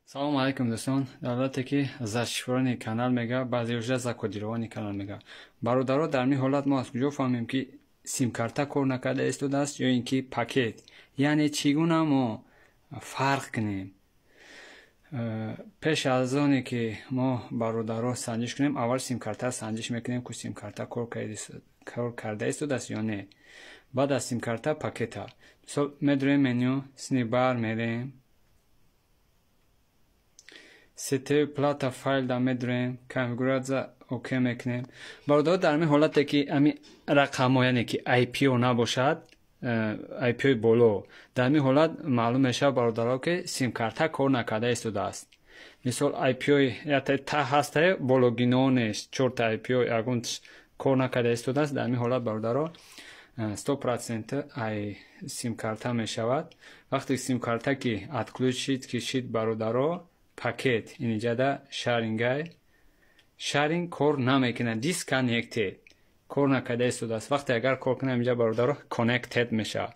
салом алейкум дӯстон. Албатта ки зашифрони канал мега, баъзеҳоҷа закодировани канал мега. Бародаро, дар ин ҳолат мо аз куҷо фаҳмем ки симкарта кор накарда истодааст ё ин ки пакет? Яъне чӣ гуна мо фарқ кунем? пеш аз оне ки мо бародаро санҷиш кунем, аввал симкарта санҷиш мекунем ки симкарта кор карда истодааст ё не. баъд аз симкарта пакета. Мисол медурем меню, сни бар мерем, сетаи плата файлда медурем, конфигурация окей мекунем. бародаро, дар ин ҳолате ки ами рақамҳо, яъне ки IPO набошад, IPO боло, дар ин ҳолат маълум мешавад бародаро ки симкарта кор накарда истодааст. мисол IPO та ҳастае, бологино нест, 4 IPO ягонаш кор накарда истодааст. дар ин ҳолат бародаро 100% ай симкарта мешавад. вақте симкарта ки отключит кишид бародаро, пакет инҷада шарингай шаринг кор намекунад, disconnected кор накарда истодааст. вақте агар кор кунад инҷа бародаро connected мешавад.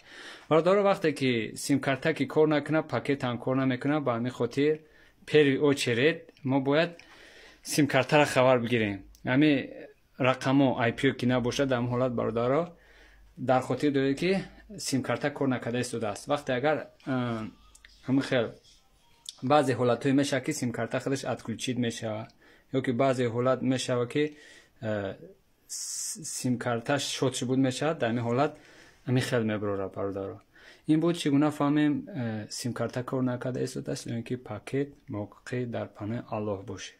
бародаро, вақте ки симкарта ки кор накунад, пакет ҳам кор намекунад, ба ҳамин хотир пери очеред мо бояд симкартаро хабар бигирем. ҳамин рақамо IPO ки набошад, дар ин ҳолат бародаро дар хотир доред ки симкарта кор накарда истодааст. вақте агар ҳамин хел баъзе ҳолатҳое мешавад ки симкарта худаш отключит мешавад, ё ки баъзе ҳолат мешавад ки симкарта шот шуд мешавад. дар ин ҳолат ҳамин хел мебарорад бародаро. ин буд чӣ гуна фаҳмем симкарта кор накарда истодааст ё ин ки пакет мавқеъ дар панел аллоҳ бошад.